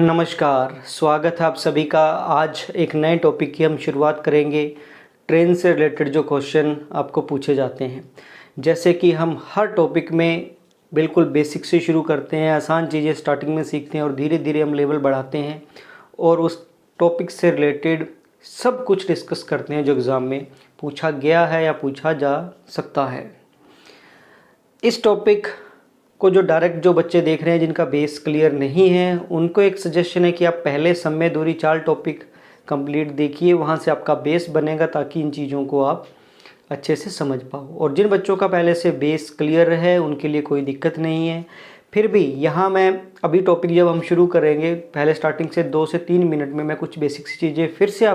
नमस्कार, स्वागत है आप सभी का। आज एक नए टॉपिक की हम शुरुआत करेंगे। ट्रेन से रिलेटेड जो क्वेश्चन आपको पूछे जाते हैं, जैसे कि हम हर टॉपिक में बिल्कुल बेसिक से शुरू करते हैं, आसान चीज़ें स्टार्टिंग में सीखते हैं और धीरे धीरे हम लेवल बढ़ाते हैं और उस टॉपिक से रिलेटेड सब कुछ डिस्कस करते हैं जो एग्ज़ाम में पूछा गया है या पूछा जा सकता है। इस टॉपिक को जो बच्चे देख रहे हैं जिनका बेस क्लियर नहीं है, उनको एक सजेशन है कि आप पहले समय दूरी चाल टॉपिक कंप्लीट देखिए, वहाँ से आपका बेस बनेगा ताकि इन चीज़ों को आप अच्छे से समझ पाओ। और जिन बच्चों का पहले से बेस क्लियर है उनके लिए कोई दिक्कत नहीं है। फिर भी यहाँ मैं अभी टॉपिक जब हम शुरू करेंगे, पहले स्टार्टिंग से 2 से 3 मिनट में मैं कुछ बेसिक चीज़ें फिर से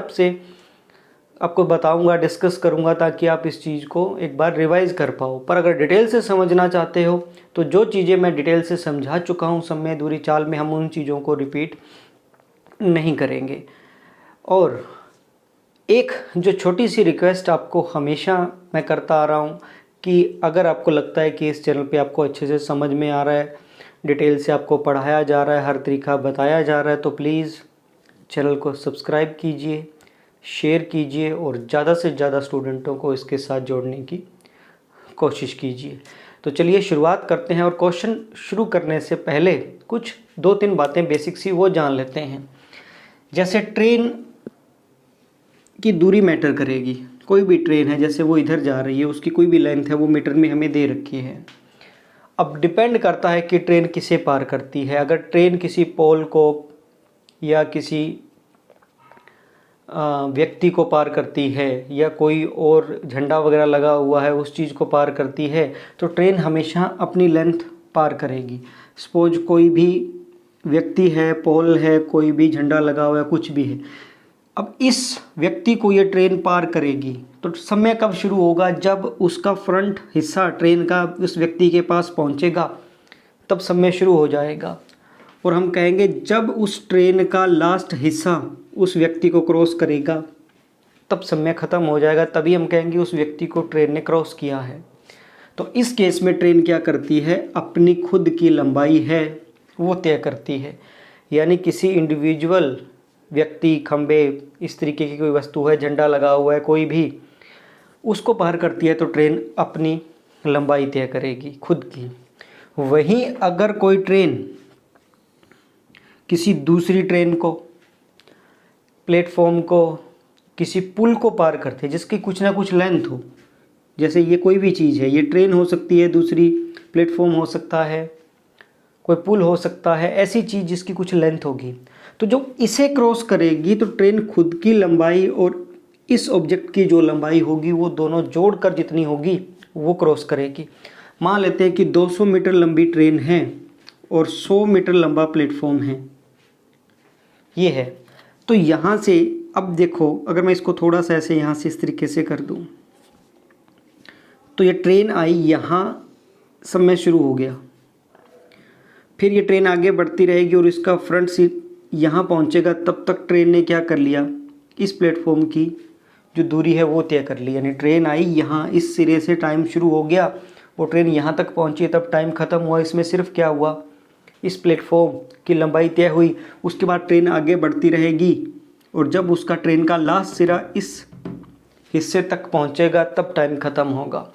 आपको बताऊंगा, डिस्कस करूंगा, ताकि आप इस चीज़ को एक बार रिवाइज़ कर पाओ। पर अगर डिटेल से समझना चाहते हो तो जो चीज़ें मैं डिटेल से समझा चुका हूं समय दूरी चाल में, हम उन चीज़ों को रिपीट नहीं करेंगे। और एक जो छोटी सी रिक्वेस्ट आपको हमेशा मैं करता आ रहा हूं कि अगर आपको लगता है कि इस चैनल पे आपको अच्छे से समझ में आ रहा है, डिटेल से आपको पढ़ाया जा रहा है, हर तरीका बताया जा रहा है, तो प्लीज़ चैनल को सब्सक्राइब कीजिए, शेयर कीजिए और ज़्यादा से ज़्यादा स्टूडेंटों को इसके साथ जोड़ने की कोशिश कीजिए। तो चलिए शुरुआत करते हैं। और क्वेश्चन शुरू करने से पहले कुछ 2-3 बातें बेसिक सी वो जान लेते हैं। जैसे ट्रेन की दूरी मैटर करेगी। कोई भी ट्रेन है, जैसे वो इधर जा रही है, उसकी कोई भी लेंथ है वो मीटर में हमें दे रखी है। अब डिपेंड करता है कि ट्रेन किसे पार करती है। अगर ट्रेन किसी पोल को या किसी व्यक्ति को पार करती है या कोई और झंडा वगैरह लगा हुआ है उस चीज़ को पार करती है, तो ट्रेन हमेशा अपनी लेंथ पार करेगी। सपोज कोई भी व्यक्ति है, पोल है, कोई भी झंडा लगा हुआ है, कुछ भी है, अब इस व्यक्ति को ये ट्रेन पार करेगी तो समय कब शुरू होगा? जब उसका फ्रंट हिस्सा ट्रेन का उस व्यक्ति के पास पहुंचेगा तब समय शुरू हो जाएगा। और हम कहेंगे जब उस ट्रेन का लास्ट हिस्सा उस व्यक्ति को क्रॉस करेगा तब समय ख़त्म हो जाएगा, तभी हम कहेंगे उस व्यक्ति को ट्रेन ने क्रॉस किया है। तो इस केस में ट्रेन क्या करती है? अपनी खुद की लंबाई है वो तय करती है। यानी किसी इंडिविजुअल व्यक्ति, खंबे, इस तरीके की कोई वस्तु है, झंडा लगा हुआ है, कोई भी उसको पार करती है तो ट्रेन अपनी लंबाई तय करेगी खुद की। वहीं अगर कोई ट्रेन किसी दूसरी ट्रेन को, प्लेटफॉर्म को, किसी पुल को पार करते हैं जिसकी कुछ ना कुछ लेंथ हो, जैसे ये कोई भी चीज़ है, ये ट्रेन हो सकती है, दूसरी प्लेटफॉर्म हो सकता है, कोई पुल हो सकता है, ऐसी चीज़ जिसकी कुछ लेंथ होगी, तो जो इसे क्रॉस करेगी तो ट्रेन खुद की लंबाई और इस ऑब्जेक्ट की जो लंबाई होगी वो दोनों जोड़कर जितनी होगी वो क्रॉस करेगी। मान लेते हैं कि 200 मीटर लंबी ट्रेन है और 100 मीटर लंबा प्लेटफॉर्म है, ये है। तो यहाँ से अब देखो, अगर मैं इसको थोड़ा सा ऐसे यहाँ से इस तरीके से कर दूँ तो ये ट्रेन आई, यहाँ समय शुरू हो गया, फिर ये ट्रेन आगे बढ़ती रहेगी और इसका फ्रंट सीट यहाँ पहुँचेगा, तब तक ट्रेन ने क्या कर लिया? इस प्लेटफॉर्म की जो दूरी है वो तय कर ली। यानी ट्रेन आई यहाँ, इस सिरे से टाइम शुरू हो गया, वो ट्रेन यहाँ तक पहुँची, तब टाइम ख़त्म हुआ। इसमें सिर्फ क्या हुआ? इस प्लेटफॉर्म की लंबाई तय हुई। उसके बाद ट्रेन आगे बढ़ती रहेगी और जब उसका ट्रेन का लास्ट सिरा इस हिस्से तक पहुंचेगा तब टाइम ख़त्म होगा।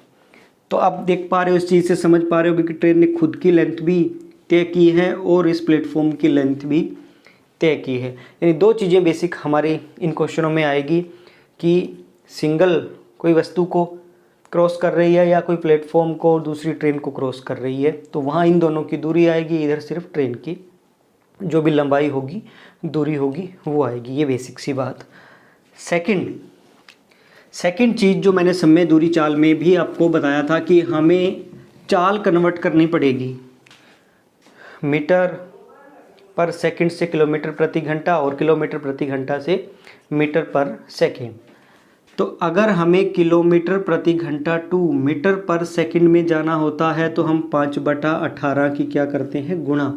तो आप देख पा रहे हो, इस चीज़ से समझ पा रहे हो कि ट्रेन ने खुद की लेंथ भी तय की है और इस प्लेटफॉर्म की लेंथ भी तय की है। यानी 2 चीज़ें बेसिक हमारे इन क्वेश्चनों में आएगी कि सिंगल कोई वस्तु को क्रॉस कर रही है या कोई प्लेटफॉर्म को और दूसरी ट्रेन को क्रॉस कर रही है, तो वहाँ इन दोनों की दूरी आएगी, इधर सिर्फ ट्रेन की जो भी लंबाई होगी, दूरी होगी, वो आएगी। ये बेसिक सी बात। सेकंड चीज़ जो मैंने समय दूरी चाल में भी आपको बताया था कि हमें चाल कन्वर्ट करनी पड़ेगी मीटर पर सेकंड से किलोमीटर प्रति घंटा और किलोमीटर प्रति घंटा से मीटर पर सेकंड। तो अगर हमें किलोमीटर प्रति घंटा टू मीटर पर सेकंड में जाना होता है तो हम 5/18 की क्या करते हैं? गुणा।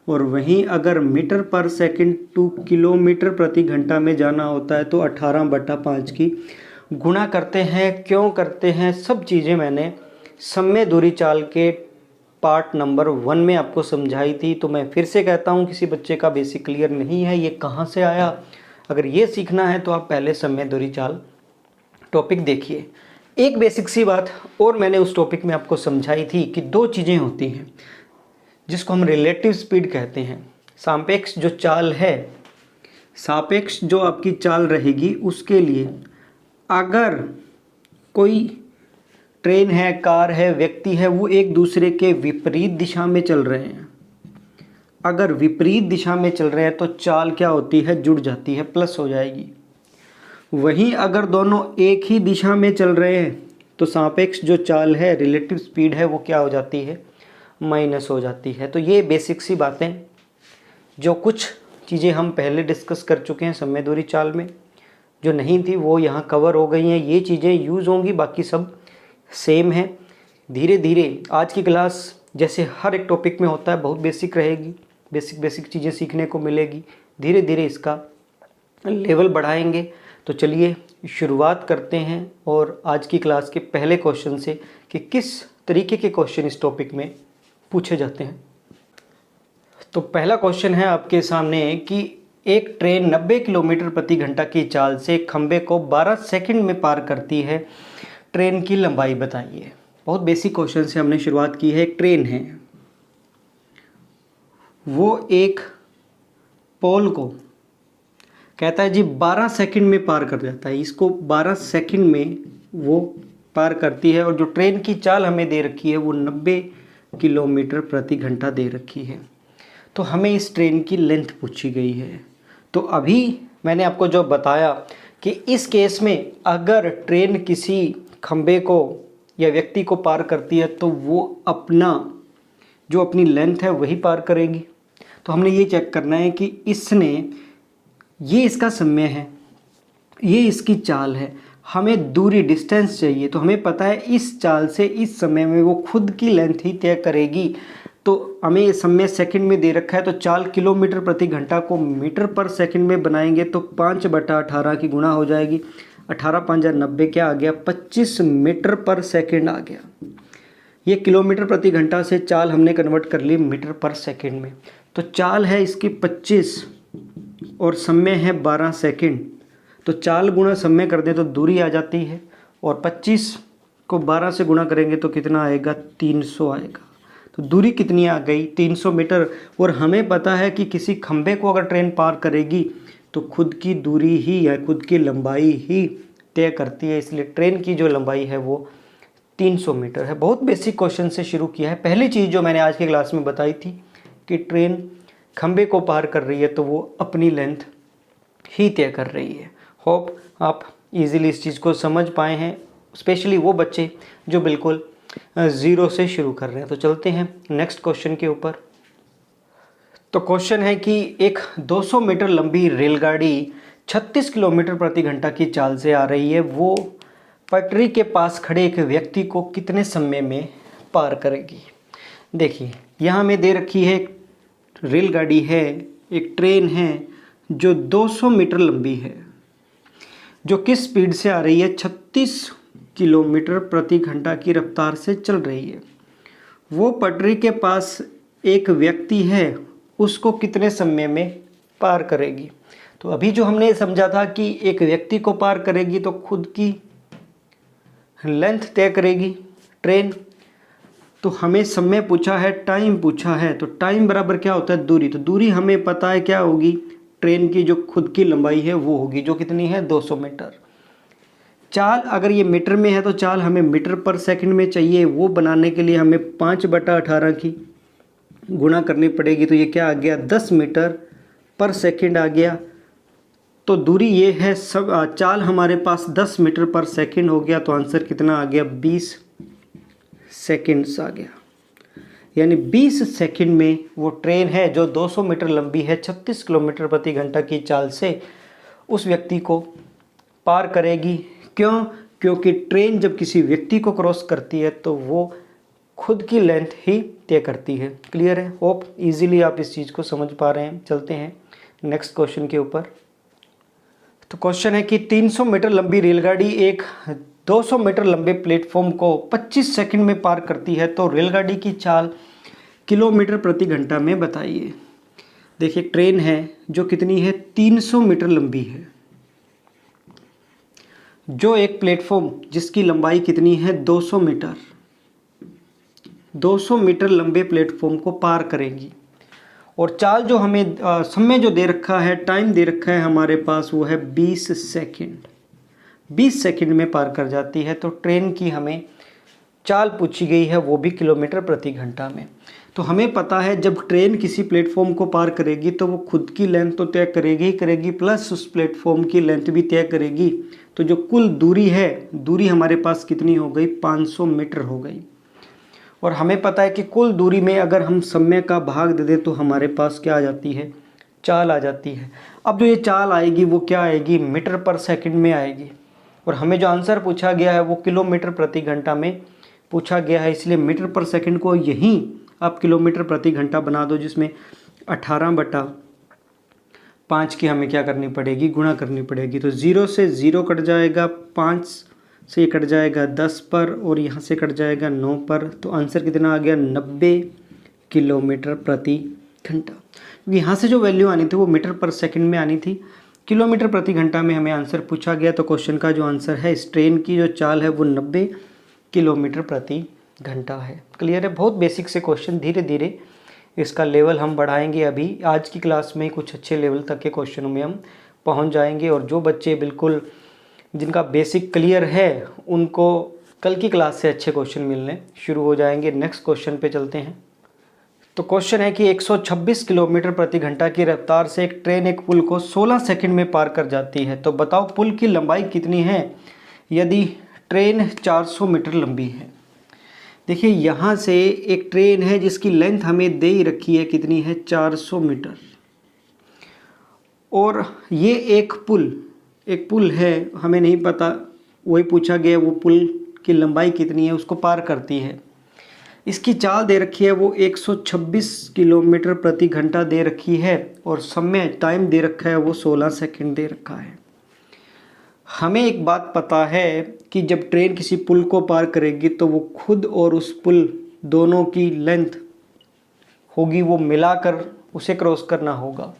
और वहीं अगर मीटर पर सेकंड टू किलोमीटर प्रति घंटा में जाना होता है तो 18/5 की गुणा करते हैं। क्यों करते हैं? सब चीज़ें मैंने समय दूरी चाल के पार्ट नंबर 1 में आपको समझाई थी। तो मैं फिर से कहता हूँ, किसी बच्चे का बेसिक क्लियर नहीं है ये कहाँ से आया, अगर ये सीखना है तो आप पहले समय दूरी चाल टॉपिक देखिए। एक बेसिक सी बात और मैंने उस टॉपिक में आपको समझाई थी कि दो चीज़ें होती हैं जिसको हम रिलेटिव स्पीड कहते हैं। सापेक्ष जो चाल है, सापेक्ष जो आपकी चाल रहेगी, उसके लिए अगर कोई ट्रेन है, कार है, व्यक्ति है, वो एक दूसरे के विपरीत दिशा में चल रहे हैं, अगर विपरीत दिशा में चल रहे हैं तो चाल क्या होती है, जुड़ जाती है, प्लस हो जाएगी। वहीं अगर दोनों एक ही दिशा में चल रहे हैं तो सापेक्ष जो चाल है, रिलेटिव स्पीड है, वो क्या हो जाती है, माइनस हो जाती है। तो ये बेसिक सी बातें, जो कुछ चीज़ें हम पहले डिस्कस कर चुके हैं समय दूरी चाल में, जो नहीं थी वो यहाँ कवर हो गई हैं। ये चीज़ें यूज़ होंगी, बाकी सब सेम है। धीरे धीरे आज की क्लास जैसे हर एक टॉपिक में होता है बहुत बेसिक रहेगी, बेसिक चीज़ें सीखने को मिलेगी। धीरे धीरे इसका लेवल बढ़ाएंगे। तो चलिए शुरुआत करते हैं और आज की क्लास के पहले क्वेश्चन से कि किस तरीके के क्वेश्चन इस टॉपिक में पूछे जाते हैं। तो पहला क्वेश्चन है आपके सामने कि एक ट्रेन 90 किलोमीटर प्रति घंटा की चाल से खंबे को 12 सेकंड में पार करती है, ट्रेन की लंबाई बताइए। बहुत बेसिक क्वेश्चन से हमने शुरुआत की है। एक ट्रेन है, वो एक पोल को कहता है जी 12 सेकंड में पार कर जाता है, इसको 12 सेकंड में वो पार करती है, और जो ट्रेन की चाल हमें दे रखी है वो 90 किलोमीटर प्रति घंटा दे रखी है। तो हमें इस ट्रेन की लेंथ पूछी गई है। तो अभी मैंने आपको जो बताया कि इस केस में अगर ट्रेन किसी खंबे को या व्यक्ति को पार करती है तो वो अपनी लेंथ है वही पार करेगी। तो हमने ये चेक करना है कि ये इसका समय है, ये इसकी चाल है, हमें दूरी डिस्टेंस चाहिए। तो हमें पता है इस चाल से इस समय में वो खुद की लेंथ ही तय करेगी। तो हमें समय सेकंड में दे रखा है, तो चाल किलोमीटर प्रति घंटा को मीटर पर सेकंड में बनाएंगे तो 5/18 की गुणा हो जाएगी। 18 5 90 क्या आ गया, 25 मीटर पर सेकंड आ गया। ये किलोमीटर प्रति घंटा से चाल हमने कन्वर्ट कर ली मीटर पर सेकंड में। तो चाल है इसकी 25 और समय है 12 सेकंड। तो चाल गुणा समय कर दें तो दूरी आ जाती है, और 25 को 12 से गुणा करेंगे तो कितना आएगा, 300 आएगा। तो दूरी कितनी आ गई, 300 मीटर। और हमें पता है कि किसी खंबे को अगर ट्रेन पार करेगी तो खुद की दूरी ही या खुद की लंबाई ही तय करती है, इसलिए ट्रेन की जो लंबाई है वो 300 मीटर है। बहुत बेसिक क्वेश्चन से शुरू किया है। पहली चीज़ जो मैंने आज की क्लास में बताई थी कि ट्रेन खंबे को पार कर रही है तो वो अपनी लेंथ ही तय कर रही है। होप आप इजीली इस चीज़ को समझ पाए हैं, स्पेशली वो बच्चे जो बिल्कुल ज़ीरो से शुरू कर रहे हैं। तो चलते हैं नेक्स्ट क्वेश्चन के ऊपर। तो क्वेश्चन है कि एक 200 मीटर लंबी रेलगाड़ी 36 किलोमीटर प्रति घंटा की चाल से आ रही है, वो पटरी के पास खड़े एक व्यक्ति को कितने समय में पार करेगी। देखिए यहाँ में दे रखी है, एक रेलगाड़ी है, एक ट्रेन है जो 200 मीटर लंबी है, जो किस स्पीड से आ रही है, 36 किलोमीटर प्रति घंटा की रफ्तार से चल रही है। वो पटरी के पास एक व्यक्ति है, उसको कितने समय में पार करेगी। तो अभी जो हमने समझा था कि एक व्यक्ति को पार करेगी तो खुद की लेंथ तय करेगी ट्रेन। तो हमें समय पूछा है, टाइम पूछा है, तो टाइम बराबर क्या होता है, दूरी। तो दूरी हमें पता है क्या होगी, ट्रेन की जो खुद की लंबाई है वो होगी, जो कितनी है, 200 मीटर। चाल अगर ये मीटर में है तो चाल हमें मीटर पर सेकंड में चाहिए, वो बनाने के लिए हमें 5/18 की गुणा करनी पड़ेगी। तो ये क्या आ गया, 10 मीटर पर सेकंड आ गया। तो दूरी ये है, सब चाल हमारे पास 10 मीटर पर सेकंड हो गया। तो आंसर कितना आ गया, 20 सेकंड्स आ गया। यानी 20 सेकंड में वो ट्रेन है जो 200 मीटर लंबी है, 36 किलोमीटर प्रति घंटा की चाल से उस व्यक्ति को पार करेगी। क्यों? क्योंकि ट्रेन जब किसी व्यक्ति को क्रॉस करती है तो वो खुद की लेंथ ही तय करती है। क्लियर है? होप इजीली आप इस चीज़ को समझ पा रहे हैं। चलते हैं नेक्स्ट क्वेश्चन के ऊपर। तो क्वेश्चन है कि 300 मीटर लंबी रेलगाड़ी एक 200 मीटर लंबे प्लेटफॉर्म को 25 सेकंड में पार करती है तो रेलगाड़ी की चाल किलोमीटर प्रति घंटा में बताइए। देखिए ट्रेन है जो कितनी है, 300 मीटर लंबी है। जो एक प्लेटफॉर्म जिसकी लंबाई कितनी है, 200 मीटर, 200 मीटर लंबे प्लेटफॉर्म को पार करेगी और चाल जो हमें समय जो दे रखा है, टाइम दे रखा है हमारे पास, वो है 20 सेकंड। 20 सेकंड में पार कर जाती है। तो ट्रेन की हमें चाल पूछी गई है, वो भी किलोमीटर प्रति घंटा में। तो हमें पता है जब ट्रेन किसी प्लेटफॉर्म को पार करेगी तो वो खुद की लेंथ तो तय करेगी ही करेगी, प्लस उस प्लेटफॉर्म की लेंथ भी तय करेगी। तो जो कुल दूरी है, दूरी हमारे पास कितनी हो गई, 500 मीटर हो गई। और हमें पता है कि कुल दूरी में अगर हम समय का भाग दे दें तो हमारे पास क्या आ जाती है, चाल आ जाती है। अब जो ये चाल आएगी वो क्या आएगी, मीटर पर सेकंड में आएगी। और हमें जो आंसर पूछा गया है वो किलोमीटर प्रति घंटा में पूछा गया है, इसलिए मीटर पर सेकंड को यहीं आप किलोमीटर प्रति घंटा बना दो, जिसमें 18/5 की हमें क्या करनी पड़ेगी, गुणा करनी पड़ेगी। तो 0 से 0 कट जाएगा, 5 से कट जाएगा 10 पर, और यहाँ से कट जाएगा 9 पर। तो आंसर कितना आ गया, 90 किलोमीटर प्रति घंटा। क्योंकि यहाँ से जो वैल्यू आनी थी वो मीटर पर सेकंड में आनी थी, किलोमीटर प्रति घंटा में हमें आंसर पूछा गया। तो क्वेश्चन का जो आंसर है, इस ट्रेन की जो चाल है वो 90 किलोमीटर प्रति घंटा है। क्लियर है। बहुत बेसिक से क्वेश्चन, धीरे धीरे इसका लेवल हम बढ़ाएंगे। अभी आज की क्लास में कुछ अच्छे लेवल तक के क्वेश्चनों में हम पहुंच जाएंगे, और जो बच्चे बिल्कुल जिनका बेसिक क्लियर है उनको कल की क्लास से अच्छे क्वेश्चन मिलने शुरू हो जाएंगे। नेक्स्ट क्वेश्चन पे चलते हैं। तो क्वेश्चन है कि 126 किलोमीटर प्रति घंटा की रफ्तार से एक ट्रेन एक पुल को 16 सेकंड में पार कर जाती है। तो बताओ पुल की लंबाई कितनी है यदि ट्रेन 400 मीटर लंबी है। देखिए यहाँ से एक ट्रेन है जिसकी लेंथ हमें दे ही रखी है, कितनी है, 400 मीटर। और ये एक पुल है, हमें नहीं पता, वही पूछा गया वो पुल की लंबाई कितनी है, उसको पार करती है। इसकी चाल दे रखी है वो 126 किलोमीटर प्रति घंटा दे रखी है, और समय टाइम दे रखा है वो 16 सेकंड दे रखा है। हमें एक बात पता है कि जब ट्रेन किसी पुल को पार करेगी तो वो खुद और उस पुल दोनों की लेंथ होगी, वो मिलाकर उसे क्रॉस करना होगा।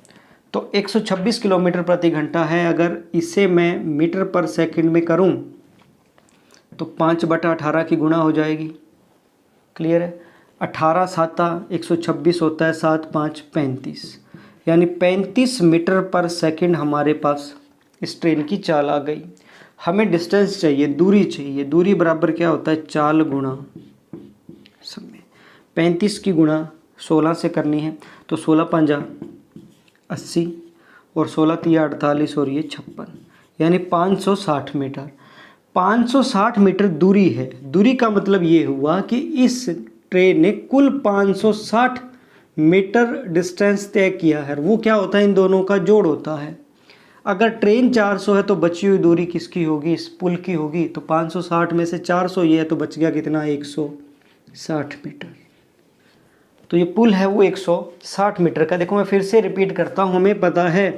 तो 126 किलोमीटर प्रति घंटा है, अगर इसे मैं मीटर पर सेकंड में करूं तो 5/18 की गुणा हो जाएगी। क्लियर है। 18 साता 126 होता है, 7 5 35, यानी 35 मीटर पर सेकंड हमारे पास इस ट्रेन की चाल आ गई। हमें डिस्टेंस चाहिए, दूरी चाहिए। दूरी बराबर क्या होता है, चाल गुणा समय। 35 की गुणा 16 से करनी है, तो 16 5 80 और 16 3 48 और ये 56, यानी 560 मीटर। 560 मीटर दूरी है। दूरी का मतलब ये हुआ कि इस ट्रेन ने कुल 560 मीटर डिस्टेंस तय किया है। वो क्या होता है, इन दोनों का जोड़ होता है। अगर ट्रेन 400 है तो बची हुई दूरी किसकी होगी, इस पुल की होगी। तो 560 में से 400 ये है, तो बच गया कितना, 160 मीटर। तो ये पुल है वो 160 मीटर का। देखो मैं फिर से रिपीट करता हूँ, हमें पता है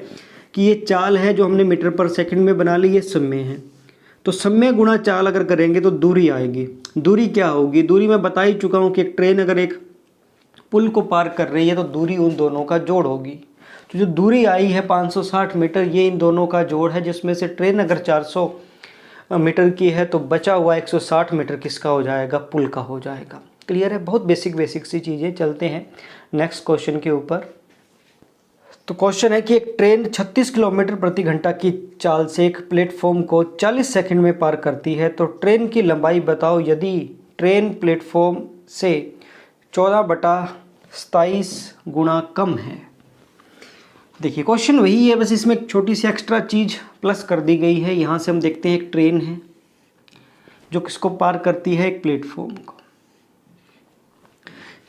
कि ये चाल है जो हमने मीटर पर सेकंड में बना ली, ये समय है। तो समय गुणा चाल अगर करेंगे तो दूरी आएगी। दूरी क्या होगी, दूरी मैं बता ही चुका हूँ कि एक ट्रेन अगर एक पुल को पार कर रही है तो दूरी उन दोनों का जोड़ होगी। तो जो दूरी आई है 560 मीटर, ये इन दोनों का जोड़ है, जिसमें से ट्रेन अगर 400 मीटर की है तो बचा हुआ 160 मीटर किसका हो जाएगा, पुल का हो जाएगा। क्लियर है। बहुत बेसिक सी चीज़ें। चलते हैं नेक्स्ट क्वेश्चन के ऊपर। तो क्वेश्चन है कि एक ट्रेन 36 किलोमीटर प्रति घंटा की चाल से एक प्लेटफॉर्म को 40 सेकंड में पार करती है। तो ट्रेन की लंबाई बताओ यदि ट्रेन प्लेटफॉर्म से 14/27 गुना कम है। देखिए क्वेश्चन वही है, बस इसमें एक छोटी सी एक्स्ट्रा चीज़ प्लस कर दी गई है। यहाँ से हम देखते हैं एक ट्रेन है जो किसको पार करती है, एक प्लेटफॉर्म को।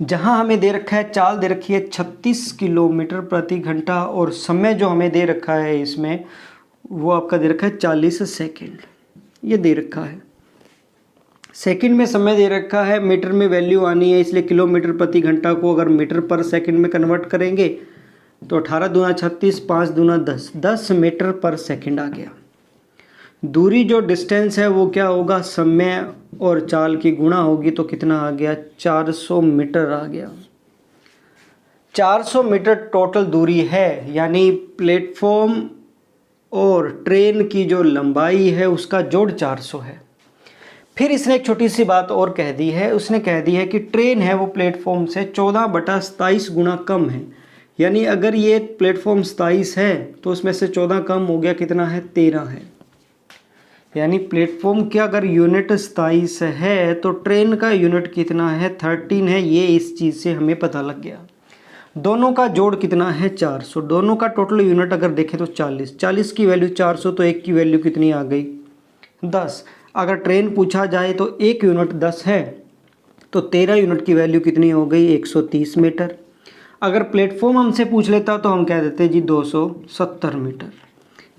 जहाँ हमें दे रखा है, चाल दे रखी है 36 किलोमीटर प्रति घंटा, और समय जो हमें दे रखा है इसमें वो आपका दे रखा है 40 सेकेंड। ये दे रखा है, सेकंड में समय दे रखा है, मीटर में वैल्यू आनी है, इसलिए किलोमीटर प्रति घंटा को अगर मीटर पर सेकंड में कन्वर्ट करेंगे तो 18 दूना 36, 5 दूना 10, 10 मीटर पर सेकंड आ गया। दूरी जो डिस्टेंस है वो क्या होगा, समय और चाल की गुणा होगी, तो कितना आ गया, 400 मीटर आ गया। 400 मीटर टोटल दूरी है, यानी प्लेटफॉर्म और ट्रेन की जो लंबाई है उसका जोड़ 400 है। फिर इसने एक छोटी सी बात और कह दी है, उसने कह दी है कि ट्रेन है वो प्लेटफॉर्म से 14/27 गुना कम है। यानी अगर ये प्लेटफॉर्म 27 है तो उसमें से 14 कम हो गया, कितना है, 13 है। यानी प्लेटफॉर्म की अगर यूनिट 27 है तो ट्रेन का यूनिट कितना है, 13 है। ये इस चीज़ से हमें पता लग गया। दोनों का जोड़ कितना है, 400। दोनों का टोटल यूनिट अगर देखें तो 40, 40 की वैल्यू 400, तो एक की वैल्यू कितनी आ गई, 10। अगर ट्रेन पूछा जाए तो एक यूनिट 10 है, तो 13 यूनिट की वैल्यू कितनी हो गई, 130 मीटर। अगर प्लेटफॉर्म हमसे पूछ लेता तो हम कह देते जी 270 मीटर।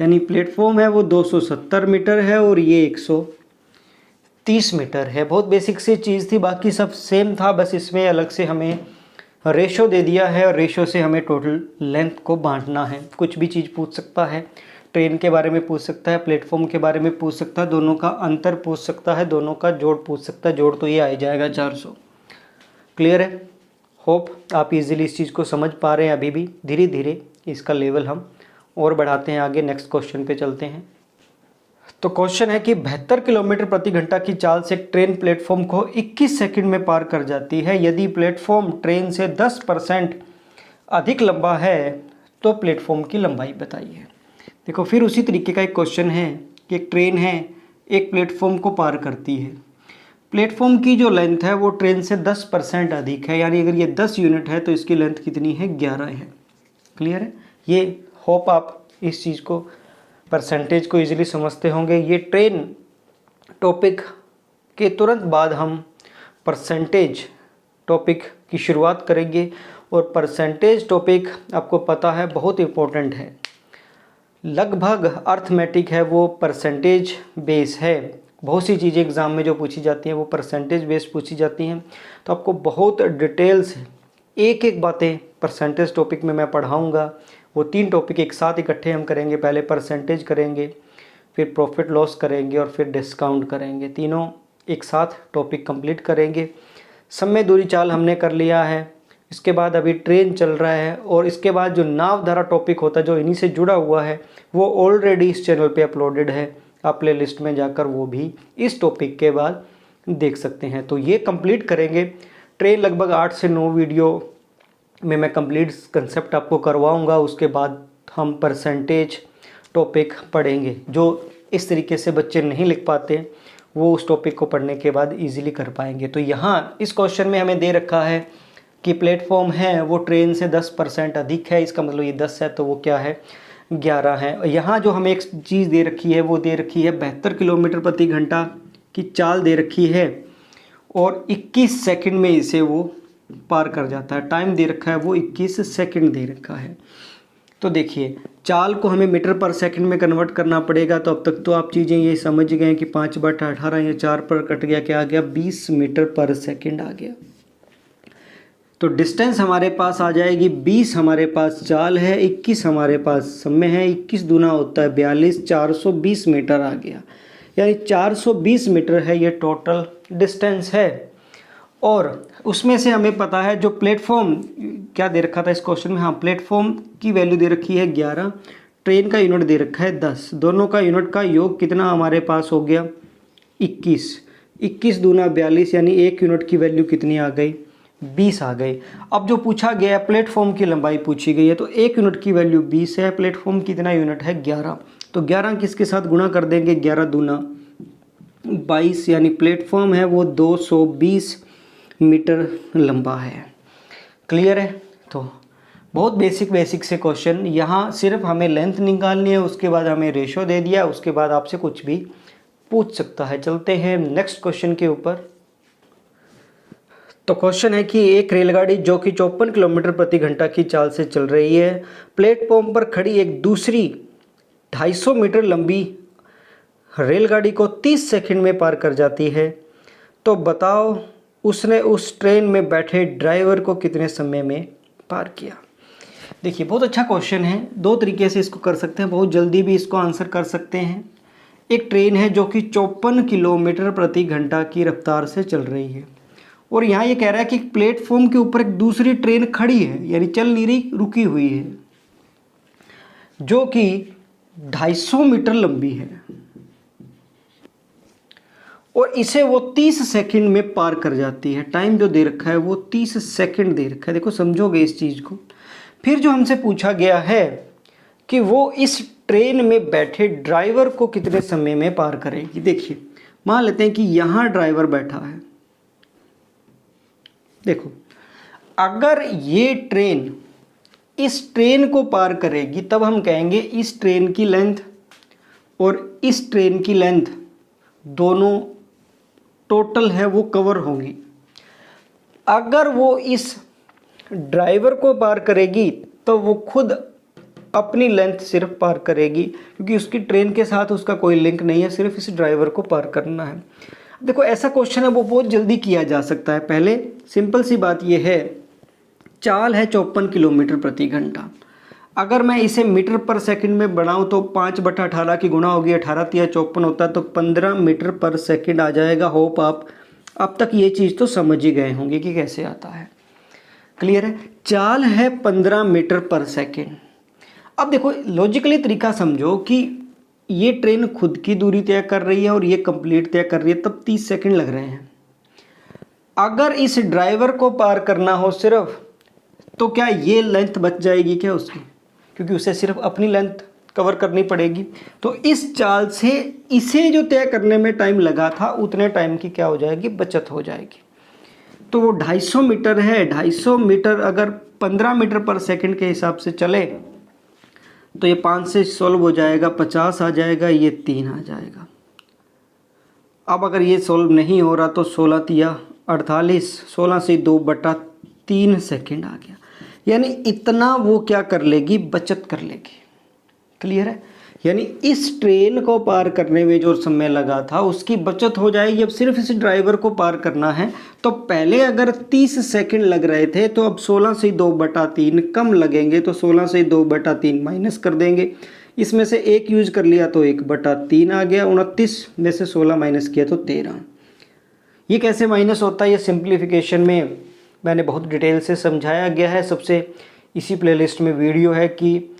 यानी प्लेटफॉर्म है वो 270 मीटर है और ये 130 मीटर है। बहुत बेसिक सी चीज़ थी, बाकी सब सेम था, बस इसमें अलग से हमें रेशो दे दिया है और रेशो से हमें टोटल लेंथ को बांटना है। कुछ भी चीज़ पूछ सकता है, ट्रेन के बारे में पूछ सकता है, प्लेटफॉर्म के बारे में पूछ सकता है, दोनों का अंतर पूछ सकता है, दोनों का जोड़ पूछ सकता है। जोड़ तो ये आ जाएगा 400। क्लियर है? होप आप इजीली इस चीज़ को समझ पा रहे हैं। अभी भी धीरे धीरे इसका लेवल हम और बढ़ाते हैं आगे। नेक्स्ट क्वेश्चन पे चलते हैं। तो क्वेश्चन है कि 72 किलोमीटर प्रति घंटा की चाल से ट्रेन प्लेटफॉर्म को 21 सेकंड में पार कर जाती है। यदि प्लेटफॉर्म ट्रेन से 10% अधिक लंबा है तो प्लेटफॉर्म की लंबाई बताइए। देखो फिर उसी तरीके का एक क्वेश्चन है कि एक ट्रेन है, एक प्लेटफॉर्म को पार करती है। प्लेटफॉर्म की जो लेंथ है वो ट्रेन से 10% अधिक है, यानी अगर ये 10 यूनिट है तो इसकी लेंथ कितनी है, 11 है। क्लियर है? ये होप आप इस चीज़ को, परसेंटेज को इजीली समझते होंगे। ये ट्रेन टॉपिक के तुरंत बाद हम परसेंटेज टॉपिक की शुरुआत करेंगे, और परसेंटेज टॉपिक आपको पता है बहुत इम्पोर्टेंट है। लगभग अर्थमेटिक है वो परसेंटेज बेस है। बहुत सी चीज़ें एग्ज़ाम में जो पूछी जाती हैं वो परसेंटेज बेस पूछी जाती हैं, तो आपको बहुत डिटेल्स एक एक बातें परसेंटेज टॉपिक में मैं पढ़ाऊँगा। वो 3 टॉपिक एक साथ इकट्ठे हम करेंगे। पहले परसेंटेज करेंगे, फिर प्रॉफिट लॉस करेंगे और फिर डिस्काउंट करेंगे। तीनों एक साथ टॉपिक कंप्लीट करेंगे। समय दूरी चाल हमने कर लिया है, इसके बाद अभी ट्रेन चल रहा है, और इसके बाद जो नाव धारा टॉपिक होता है जो इन्हीं से जुड़ा हुआ है वो ऑलरेडी इस चैनल पे अपलोडेड है। आप प्ले लिस्ट में जाकर वो भी इस टॉपिक के बाद देख सकते हैं। तो ये कंप्लीट करेंगे। ट्रेन लगभग 8 से 9 वीडियो में मैं कंप्लीट कंसेप्ट आपको करवाऊंगा। उसके बाद हम परसेंटेज टॉपिक पढ़ेंगे। जो इस तरीके से बच्चे नहीं लिख पाते वो उस टॉपिक को पढ़ने के बाद इजीली कर पाएंगे। तो यहाँ इस क्वेश्चन में हमें दे रखा है कि प्लेटफॉर्म है वो ट्रेन से 10% अधिक है। इसका मतलब ये 10 है तो वो क्या है, 11 है। यहाँ जो हमें एक चीज़ दे रखी है वो दे रखी है 72 किलोमीटर प्रति घंटा की चाल दे रखी है, और 21 सेकंड में इसे वो पार कर जाता है। टाइम दे रखा है वो 21 सेकंड दे रखा है। तो देखिए चाल को हमें मीटर पर सेकंड में कन्वर्ट करना पड़ेगा। तो अब तक तो आप चीज़ें ये समझ गए कि 5/18 या 4 पर कट गया, क्या आ गया, 20 मीटर पर सेकंड आ गया। तो डिस्टेंस हमारे पास आ जाएगी 20, हमारे पास चाल है, 21 हमारे पास समय है। 21 दूना होता है 42, 420 मीटर आ गया। यानी 420 मीटर है ये टोटल डिस्टेंस है। और उसमें से हमें पता है जो प्लेटफॉर्म क्या दे रखा था इस क्वेश्चन में, हाँ प्लेटफॉर्म की वैल्यू दे रखी है 11, ट्रेन का यूनिट दे रखा है 10। दोनों का यूनिट का योग कितना हमारे पास हो गया, 21। 21 दूना 42, यानी एक यूनिट की वैल्यू कितनी आ गई, 20 आ गई। अब जो पूछा गया है प्लेटफॉर्म की लंबाई पूछी गई है, तो एक यूनिट की वैल्यू 20 है, प्लेटफॉर्म कितना यूनिट है, 11। तो 11 किसके साथ गुणा कर देंगे, 11 दूना 22, यानी प्लेटफॉर्म है वो 220 मीटर लंबा है। क्लियर है? तो बहुत बेसिक से क्वेश्चन। यहाँ सिर्फ हमें लेंथ निकालनी है, उसके बाद हमें रेशो दे दिया, उसके बाद आपसे कुछ भी पूछ सकता है। चलते हैं नेक्स्ट क्वेश्चन के ऊपर। तो क्वेश्चन है कि एक रेलगाड़ी जो कि 54 किलोमीटर प्रति घंटा की चाल से चल रही है, प्लेटफॉर्म पर खड़ी एक दूसरी 250 मीटर लंबी रेलगाड़ी को 30 सेकंड में पार कर जाती है। तो बताओ उसने उस ट्रेन में बैठे ड्राइवर को कितने समय में पार किया। देखिए बहुत अच्छा क्वेश्चन है। 2 तरीके से इसको कर सकते हैं, बहुत जल्दी भी इसको आंसर कर सकते हैं, एक ट्रेन है जो कि 54 किलोमीटर प्रति घंटा की रफ्तार से चल रही है, और यहाँ ये कह रहा है कि प्लेटफॉर्म के ऊपर एक दूसरी ट्रेन खड़ी है, यानी चल नहीं रही, रुकी हुई है, जो कि 250 मीटर लंबी है, और इसे वो 30 सेकंड में पार कर जाती है। टाइम जो दे रखा है वो 30 सेकंड दे रखा है। देखो समझोगे इस चीज़ को। फिर जो हमसे पूछा गया है कि वो इस ट्रेन में बैठे ड्राइवर को कितने समय में पार करेगी। देखिए मान लेते हैं कि यहाँ ड्राइवर बैठा है। देखो अगर ये ट्रेन इस ट्रेन को पार करेगी तब हम कहेंगे इस ट्रेन की लेंथ और इस ट्रेन की लेंथ दोनों टोटल है वो कवर होंगी। अगर वो इस ड्राइवर को पार करेगी तो वो खुद अपनी लेंथ सिर्फ पार करेगी, क्योंकि उसकी ट्रेन के साथ उसका कोई लिंक नहीं है, सिर्फ इस ड्राइवर को पार करना है। देखो ऐसा क्वेश्चन है वो बहुत जल्दी किया जा सकता है। पहले सिंपल सी बात ये है, चाल है 54 किलोमीटर प्रति घंटा। अगर मैं इसे मीटर पर सेकंड में बढ़ाऊं तो 5/18 की गुणा होगी, 18 तिया 54 होता है, तो 15 मीटर पर सेकंड आ जाएगा। होप आप अब तक ये चीज़ तो समझ ही गए होंगे कि कैसे आता है। क्लियर है। चाल है 15 मीटर पर सेकंड। अब देखो लॉजिकली तरीका समझो कि ये ट्रेन खुद की दूरी तय कर रही है और ये कंप्लीट तय कर रही है, तब 30 सेकंड लग रहे हैं। अगर इस ड्राइवर को पार करना हो सिर्फ, तो क्या ये लेंथ बच जाएगी क्या उसकी, क्योंकि उसे सिर्फ अपनी लेंथ कवर करनी पड़ेगी। तो इस चाल से इसे जो तय करने में टाइम लगा था उतने टाइम की क्या हो जाएगी, बचत हो जाएगी। तो वो 250 मीटर है। 250 मीटर अगर 15 मीटर पर सेकंड के हिसाब से चले तो ये 5 से सॉल्व हो जाएगा, 50 आ जाएगा, ये 3 आ जाएगा। अब अगर ये सॉल्व नहीं हो रहा तो 16 तिया 48, 16 से 2/3 सेकंड आ गया। यानी इतना वो क्या कर लेगी, बचत कर लेगी। क्लियर है। यानी इस ट्रेन को पार करने में जो समय लगा था उसकी बचत हो जाएगी। अब सिर्फ इस ड्राइवर को पार करना है, तो पहले अगर 30 सेकंड लग रहे थे तो अब 16 से 2/3 कम लगेंगे, तो 16 से 2/3 माइनस कर देंगे। इसमें से एक यूज कर लिया तो 1/3 आ गया। 29 में से 16 माइनस किया तो 13। ये कैसे माइनस होता है, ये सिंप्लीफिकेशन में मैंने बहुत डिटेल से समझाया गया है। सबसे इसी प्लेलिस्ट में वीडियो है कि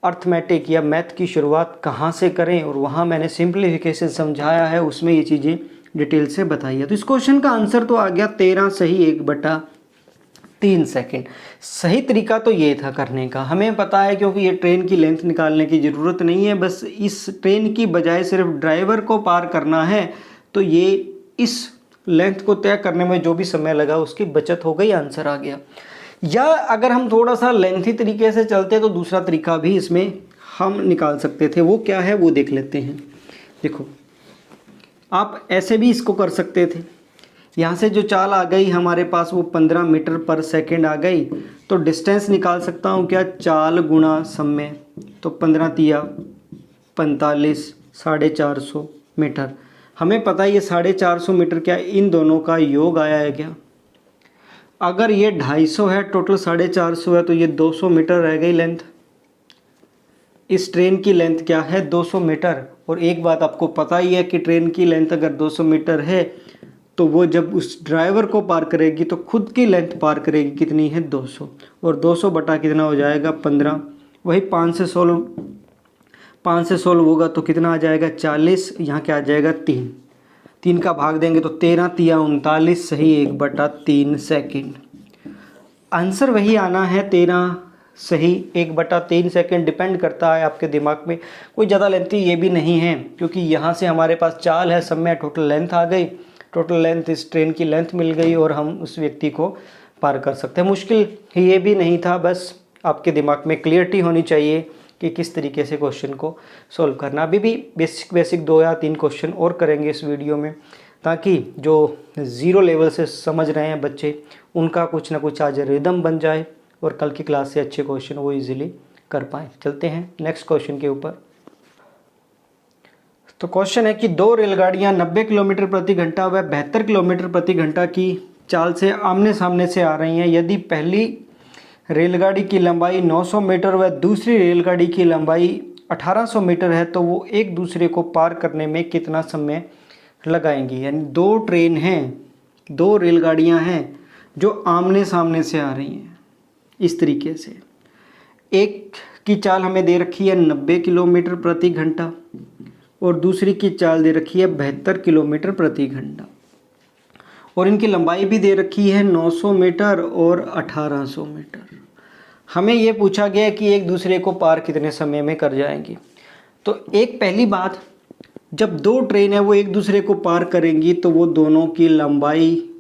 अर्थमेटिक या मैथ की शुरुआत कहाँ से करें, और वहाँ मैंने सिंप्लीफिकेशन समझाया है, उसमें ये चीज़ें डिटेल से बताई है। तो इस क्वेश्चन का आंसर तो आ गया 13 सही 1/3 सेकंड। सही तरीका तो ये था करने का, हमें पता है, क्योंकि ये ट्रेन की लेंथ निकालने की ज़रूरत नहीं है, बस इस ट्रेन की बजाय सिर्फ ड्राइवर को पार करना है, तो ये इस लेंथ को तय करने में जो भी समय लगा उसकी बचत हो गई, आंसर आ गया। या अगर हम थोड़ा सा लेंथी तरीके से चलते तो दूसरा तरीका भी इसमें हम निकाल सकते थे। वो क्या है वो देख लेते हैं। देखो आप ऐसे भी इसको कर सकते थे। यहाँ से जो चाल आ गई हमारे पास वो 15 मीटर पर सेकंड आ गई, तो डिस्टेंस निकाल सकता हूँ क्या, चाल गुणा समय। तो 15 तिया 45, 450 मीटर। हमें पता है ये 450 मीटर क्या इन दोनों का योग आया है क्या। अगर ये 250 है, टोटल 450 है, तो ये 200 मीटर रह गई लेंथ। इस ट्रेन की लेंथ क्या है, 200 मीटर। और एक बात आपको पता ही है कि ट्रेन की लेंथ अगर 200 मीटर है तो वो जब उस ड्राइवर को पार करेगी तो खुद की लेंथ पार करेगी, कितनी है, 200। और 200 बटा कितना हो जाएगा, 15। वही 5 से सोल्व होगा तो कितना आ जाएगा, 40। यहाँ क्या आ जाएगा, 3 का भाग देंगे तो 13 तिया 39 सही 1/3 सेकंड। आंसर वही आना है 13 सही 1/3 सेकंड। डिपेंड करता है आपके दिमाग में, कोई ज़्यादा लेंथी ये भी नहीं है, क्योंकि यहाँ से हमारे पास चाल है, समय, टोटल लेंथ आ गई। टोटल लेंथ इस ट्रेन की लेंथ मिल गई और हम उस व्यक्ति को पार कर सकते हैं। मुश्किल ये भी नहीं था, बस आपके दिमाग में क्लियरिटी होनी चाहिए कि किस तरीके से क्वेश्चन को सॉल्व करना। अभी भी बेसिक 2 या 3 क्वेश्चन और करेंगे इस वीडियो में, ताकि जो 0 लेवल से समझ रहे हैं बच्चे उनका कुछ ना कुछ आज रिदम बन जाए और कल की क्लास से अच्छे क्वेश्चन वो इजीली कर पाएँ। चलते हैं नेक्स्ट क्वेश्चन के ऊपर। तो क्वेश्चन है कि 2 रेलगाड़ियाँ 90 किलोमीटर प्रति घंटा व 72 किलोमीटर प्रति घंटा की चाल से आमने सामने से आ रही हैं। यदि पहली रेलगाड़ी की लंबाई 900 मीटर व दूसरी रेलगाड़ी की लंबाई 1800 मीटर है तो वो एक दूसरे को पार करने में कितना समय लगाएंगी। यानी दो ट्रेन हैं, दो रेलगाड़ियां हैं जो आमने सामने से आ रही हैं इस तरीके से। एक की चाल हमें दे रखी है 90 किलोमीटर प्रति घंटा और दूसरी की चाल दे रखी है 72 किलोमीटर प्रति घंटा, और इनकी लंबाई भी दे रखी है 900 मीटर और 1800 मीटर। हमें ये पूछा गया कि एक दूसरे को पार कितने समय में कर जाएंगी। तो एक पहली बात, जब दो ट्रेन है वो एक दूसरे को पार करेंगी तो वो दोनों की लंबाई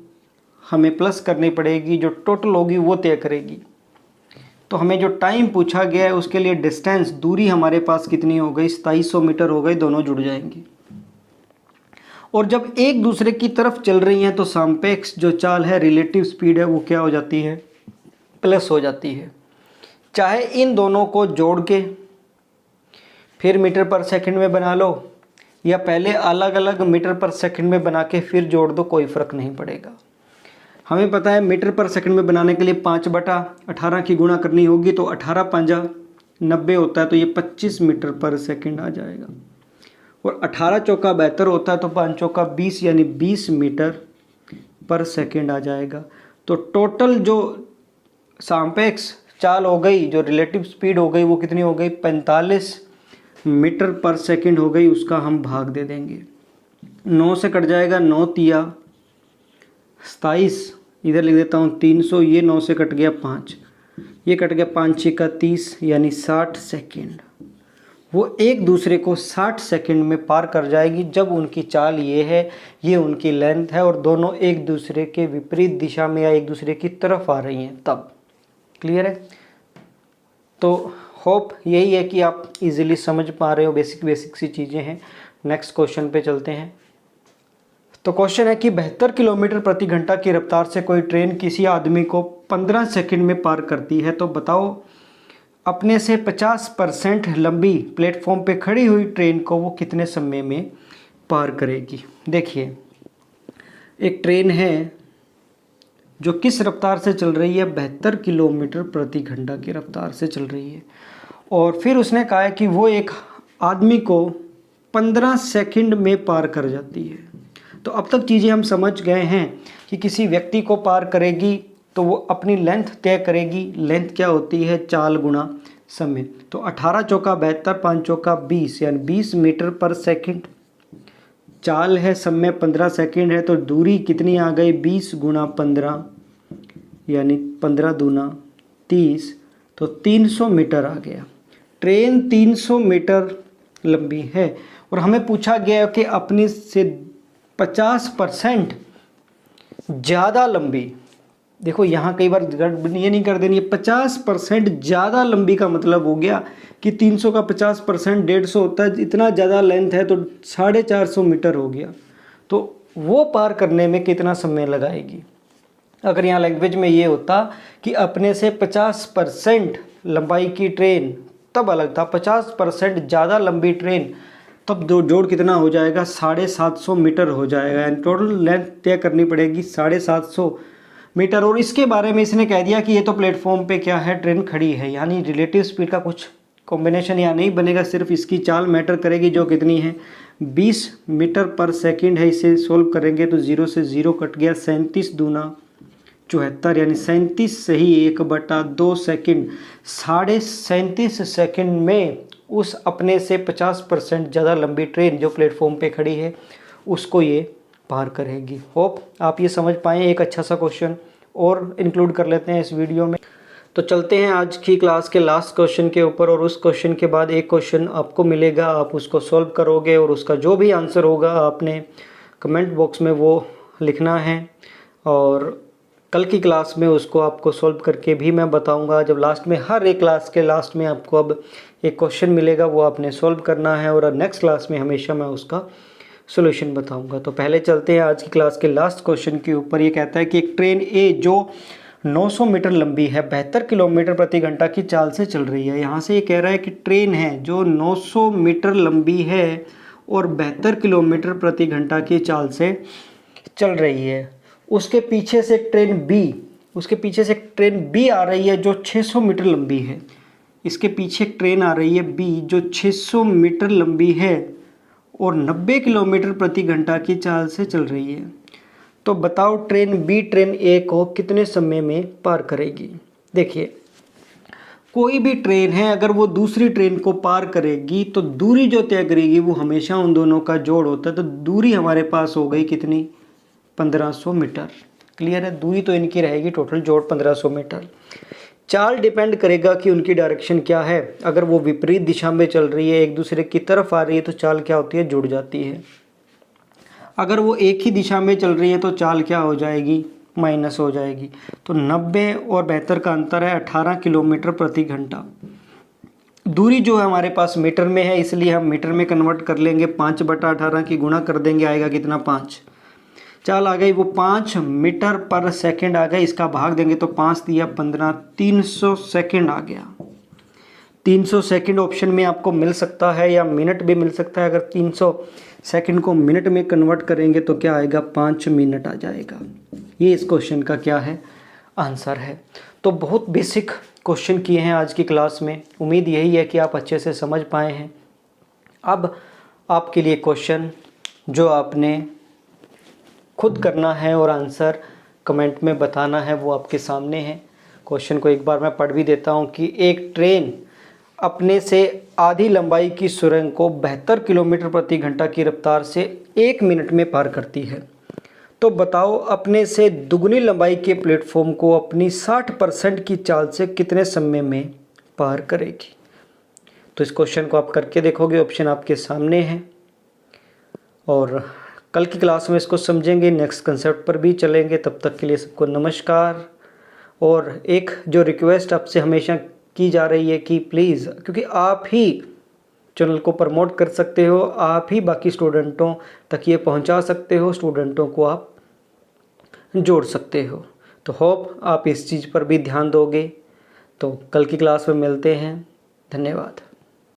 हमें प्लस करनी पड़ेगी, जो टोटल होगी वो तय करेगी। तो हमें जो टाइम पूछा गया है उसके लिए डिस्टेंस, दूरी हमारे पास कितनी हो गई, 2700 मीटर हो गई, दोनों जुड़ जाएंगी। और जब एक दूसरे की तरफ चल रही हैं तो सापेक्ष जो चाल है, रिलेटिव स्पीड है, वो क्या हो जाती है, प्लस हो जाती है। चाहे इन दोनों को जोड़ के फिर मीटर पर सेकंड में बना लो, या पहले अलग अलग मीटर पर सेकंड में बना के फिर जोड़ दो, कोई फ़र्क नहीं पड़ेगा। हमें पता है मीटर पर सेकंड में बनाने के लिए 5/18 की गुणा करनी होगी, तो 18 5 90 होता है, तो ये 25 मीटर पर सेकंड आ जाएगा। और 18 चौका 72 होता है, तो 5 चौका 20 यानी 20 मीटर पर सेकंड आ जाएगा। तो टोटल जो सापेक्ष चाल हो गई, जो रिलेटिव स्पीड हो गई, वो कितनी हो गई, 45 मीटर पर सेकंड हो गई। उसका हम भाग दे देंगे, 9 से कट जाएगा, 9 तिया 27, इधर लिख देता हूँ 300, ये 9 से कट गया 5, ये कट गया 5 6 30 यानी 60 सेकंड। वो एक दूसरे को 60 सेकंड में पार कर जाएगी जब उनकी चाल ये है, ये उनकी लेंथ है, और दोनों एक दूसरे के विपरीत दिशा में या एक दूसरे की तरफ आ रही हैं तब। क्लियर है? तो होप यही है कि आप इजीली समझ पा रहे हो, बेसिक सी चीज़ें हैं। नेक्स्ट क्वेश्चन पे चलते हैं। तो क्वेश्चन है कि 72 किलोमीटर प्रति घंटा की रफ्तार से कोई ट्रेन किसी आदमी को 15 सेकंड में पार करती है, तो बताओ अपने से 50% लंबी प्लेटफॉर्म पे खड़ी हुई ट्रेन को वो कितने समय में पार करेगी। देखिए, एक ट्रेन है जो किस रफ्तार से चल रही है, 72 किलोमीटर प्रति घंटा की रफ्तार से चल रही है, और फिर उसने कहा है कि वो एक आदमी को 15 सेकंड में पार कर जाती है। तो अब तक चीज़ें हम समझ गए हैं कि किसी व्यक्ति को पार करेगी तो वो अपनी लेंथ तय करेगी। लेंथ क्या होती है, चाल गुणा समय। तो 18 चौका 72, 5 चौका 20 यानी 20 मीटर पर सेकंड। चाल है, समय 15 सेकंड है, तो दूरी कितनी आ गई, 20 गुणा 15 यानी 15 दूना 30, तो 300 मीटर आ गया। ट्रेन 300 मीटर लंबी है और हमें पूछा गया कि अपने से 50% ज़्यादा लंबी। देखो यहाँ कई बार ये नहीं कर देनी है, 50% ज़्यादा लंबी का मतलब हो गया कि 300 का 50% 150 होता है, इतना ज़्यादा लेंथ है तो 450 मीटर हो गया। तो वो पार करने में कितना समय लगाएगी। अगर यहाँ लैंग्वेज में ये होता कि अपने से 50% लंबाई की ट्रेन तब अलग था, 50% ज़्यादा लंबी ट्रेन तब दो जोड़ कितना हो जाएगा, 750 मीटर हो जाएगा। यानी टोटल लेंथ तय करनी पड़ेगी 750 मीटर। और इसके बारे में इसने कह दिया कि ये तो प्लेटफॉर्म पे क्या है, ट्रेन खड़ी है, यानी रिलेटिव स्पीड का कुछ कॉम्बिनेशन यहाँ नहीं बनेगा, सिर्फ इसकी चाल मैटर करेगी जो कितनी है 20 मीटर पर सेकंड है। इसे सोल्व करेंगे तो 0 से 0 कट गया, 37 दूना 74 यानी 37 से ही 1/2 सेकंड, 37.5 सेकंड में उस अपने से 50% ज़्यादा लंबी ट्रेन जो प्लेटफॉर्म पे खड़ी है उसको ये पार करेगी। होप आप ये समझ पाएँ। एक अच्छा सा क्वेश्चन और इंक्लूड कर लेते हैं इस वीडियो में। तो चलते हैं आज की क्लास के लास्ट क्वेश्चन के ऊपर, और उस क्वेश्चन के बाद एक क्वेश्चन आपको मिलेगा, आप उसको सॉल्व करोगे और उसका जो भी आंसर होगा आपने कमेंट बॉक्स में वो लिखना है, और कल की क्लास में उसको आपको सॉल्व करके भी मैं बताऊंगा। जब लास्ट में, हर एक क्लास के लास्ट में आपको अब एक क्वेश्चन मिलेगा, वो आपने सॉल्व करना है, और नेक्स्ट क्लास में हमेशा मैं उसका सॉल्यूशन बताऊंगा। तो पहले चलते हैं आज की क्लास के लास्ट क्वेश्चन के ऊपर। ये कहता है कि एक ट्रेन ए जो 900 मीटर लंबी है, 72 किलोमीटर प्रति घंटा की चाल से चल रही है। यहाँ से ये कह रहा है कि ट्रेन है जो 900 मीटर लंबी है और 72 किलोमीटर प्रति घंटा की चाल से चल रही है। उसके पीछे से एक ट्रेन बी आ रही है जो 600 मीटर लंबी है। इसके पीछे एक ट्रेन आ रही है बी जो 600 मीटर लंबी है और 90 किलोमीटर प्रति घंटा की चाल से चल रही है। तो बताओ ट्रेन बी ट्रेन ए को कितने समय में पार करेगी। देखिए, कोई भी ट्रेन है अगर वो दूसरी ट्रेन को पार करेगी तो दूरी जो तय करेगी वो हमेशा उन दोनों का जोड़ होता है। तो दूरी हमारे पास हो गई कितनी, 1500 मीटर। क्लियर है, दूरी तो इनकी रहेगी टोटल जोड़ 1500 मीटर। चाल डिपेंड करेगा कि उनकी डायरेक्शन क्या है। अगर वो विपरीत दिशा में चल रही है, एक दूसरे की तरफ आ रही है, तो चाल क्या होती है, जुड़ जाती है। अगर वो एक ही दिशा में चल रही है तो चाल क्या हो जाएगी, माइनस हो जाएगी। तो 90 और 72 का अंतर है 18 किलोमीटर प्रति घंटा। दूरी जो है हमारे पास मीटर में है, इसलिए हम मीटर में कन्वर्ट कर लेंगे। 5/18 की गुणा कर देंगे, आएगा कितना, 5। चाल आ गई वो 5 मीटर पर सेकंड आ गया। इसका भाग देंगे तो 5 दिया 15, 300 सेकंड आ गया। 300 सेकंड ऑप्शन में आपको मिल सकता है या मिनट भी मिल सकता है। अगर 300 सेकंड को मिनट में कन्वर्ट करेंगे तो क्या आएगा, 5 मिनट आ जाएगा। ये इस क्वेश्चन का क्या है, आंसर है। तो बहुत बेसिक क्वेश्चन किए हैं आज की क्लास में। उम्मीद यही है कि आप अच्छे से समझ पाए हैं। अब आपके लिए क्वेश्चन जो आपने खुद करना है और आंसर कमेंट में बताना है वो आपके सामने है। क्वेश्चन को एक बार मैं पढ़ भी देता हूँ कि एक ट्रेन अपने से आधी लंबाई की सुरंग को 72 किलोमीटर प्रति घंटा की रफ्तार से 1 मिनट में पार करती है। तो बताओ अपने से दुगनी लंबाई के प्लेटफॉर्म को अपनी 60% की चाल से कितने समय में पार करेगी। तो इस क्वेश्चन को आप करके देखोगे, ऑप्शन आपके सामने है। और कल की क्लास में इसको समझेंगे, नेक्स्ट कंसेप्ट पर भी चलेंगे। तब तक के लिए सबको नमस्कार। और एक जो रिक्वेस्ट आपसे हमेशा की जा रही है कि प्लीज़, क्योंकि आप ही चैनल को प्रमोट कर सकते हो, आप ही बाकी स्टूडेंटों तक ये पहुंचा सकते हो, स्टूडेंटों को आप जोड़ सकते हो। तो होप आप इस चीज़ पर भी ध्यान दोगे। तो कल की क्लास में मिलते हैं। धन्यवाद।